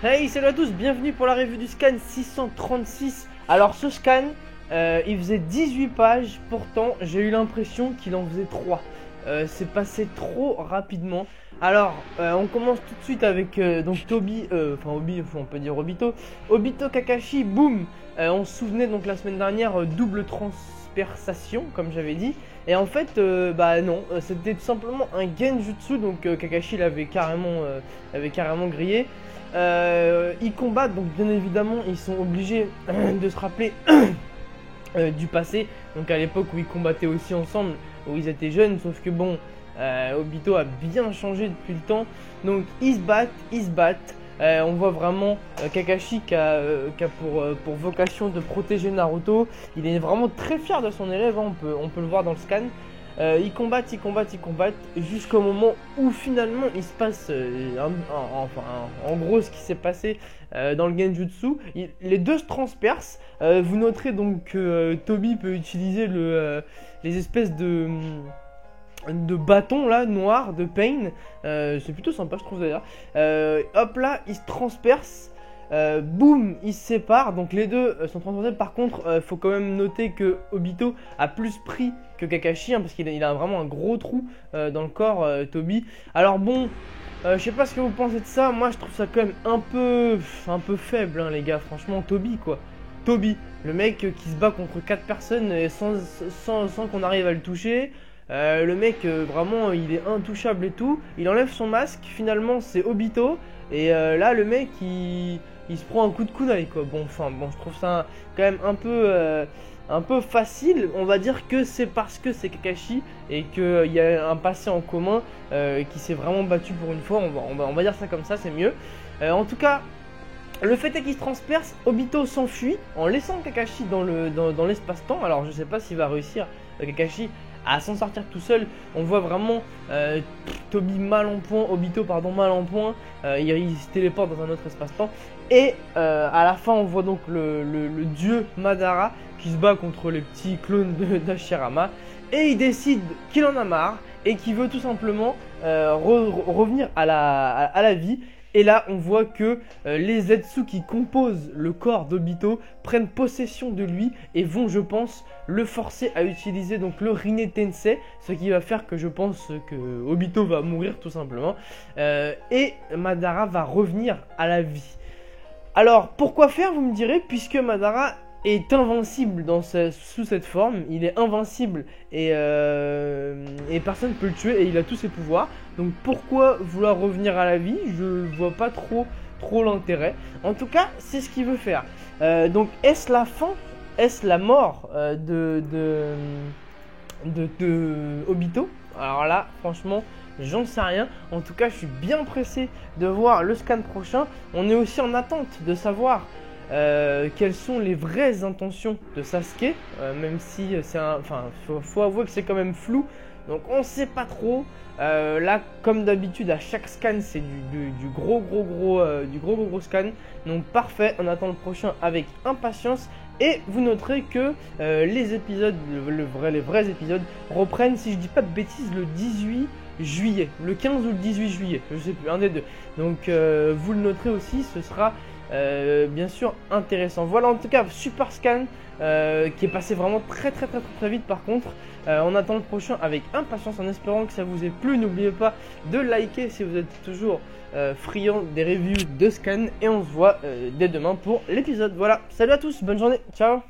Hey, salut à tous, bienvenue pour la review du scan 636. Alors ce scan, il faisait 18 pages, pourtant j'ai eu l'impression qu'il en faisait 3. C'est passé trop rapidement. Alors, on commence tout de suite avec donc Toby, on peut dire Obito Kakashi, boum. On se souvenait donc la semaine dernière, double transperçation, comme j'avais dit. Et en fait, bah non, c'était tout simplement un genjutsu, donc Kakashi l'avait carrément grillé. Ils combattent, donc bien évidemment ils sont obligés de se rappeler du passé, donc à l'époque où ils combattaient aussi ensemble, où ils étaient jeunes, sauf que bon, Obito a bien changé depuis le temps, donc ils se battent. On voit vraiment Kakashi qui a pour vocation de protéger Naruto. Il est vraiment très fier de son élève, hein, on peut le voir dans le scan. Ils combattent jusqu'au moment où finalement il se passe en gros ce qui s'est passé dans le genjutsu. Les deux se transpercent. Vous noterez donc que Toby peut utiliser les espèces de bâtons là noirs de Pain. C'est plutôt sympa, je trouve d'ailleurs. Hop là, ils se transpercent. Boum, ils se séparent, donc les deux sont transportés. Par contre, faut quand même noter que Obito a plus pris que Kakashi, hein, parce qu'il a vraiment un gros trou dans le corps, Toby. Alors bon, je sais pas ce que vous pensez de ça. Moi, je trouve ça quand même un peu faible, hein, les gars. Franchement, Toby quoi. Toby, le mec qui se bat contre 4 personnes sans qu'on arrive à le toucher. Le mec, vraiment, il est intouchable et tout. Il enlève son masque, finalement, c'est Obito. Et là, le mec, il se prend un coup de kunai quoi. Bon, je trouve ça quand même un peu facile. On va dire que c'est parce que c'est Kakashi et qu'il y a un passé en commun qui s'est vraiment battu pour une fois. On va dire ça comme ça, c'est mieux. En tout cas, le fait est qu'il se transperce. Obito s'enfuit en laissant Kakashi dans l'espace-temps. Alors, je sais pas s'il va réussir, Kakashi, à s'en sortir tout seul. On voit vraiment Toby mal en point, Obito pardon mal en point. Il se téléporte dans un autre espace-temps. Et à la fin on voit donc le dieu Madara qui se bat contre les petits clones d'Hashirama. Et il décide qu'il en a marre et qu'il veut tout simplement revenir à la vie. Et là, on voit que les Zetsu qui composent le corps d'Obito prennent possession de lui et vont, je pense, le forcer à utiliser donc le Rinne Tensei, ce qui va faire que je pense que Obito va mourir tout simplement. Et Madara va revenir à la vie. Alors, pourquoi faire, vous me direz, puisque Madara est invincible sous cette forme, il est invincible et personne ne peut le tuer et il a tous ses pouvoirs. Donc pourquoi vouloir revenir à la vie? Je vois pas trop l'intérêt. En tout cas, c'est ce qu'il veut faire. Donc est-ce la fin? Est-ce la mort de Obito? Alors là, franchement, j'en sais rien. En tout cas, je suis bien pressé de voir le scan prochain. On est aussi en attente de savoir quelles sont les vraies intentions de Sasuke, même si c'est faut avouer que c'est quand même flou, donc on sait pas trop. Là, comme d'habitude, à chaque scan, c'est du gros scan. Donc parfait, on attend le prochain avec impatience. Et vous noterez que les épisodes, les vrais épisodes reprennent, si je dis pas de bêtises, le 18 juillet, le 15 ou le 18 juillet, je sais plus, un des deux. Donc vous le noterez aussi, ce sera bien sûr intéressant. Voilà, en tout cas, super scan qui est passé vraiment très vite. Par contre, on attend le prochain avec impatience, en espérant que ça vous ait plu. N'oubliez pas de liker si vous êtes toujours friand des reviews de scan, et on se voit dès demain pour l'épisode. Voilà, salut à tous, bonne journée, ciao.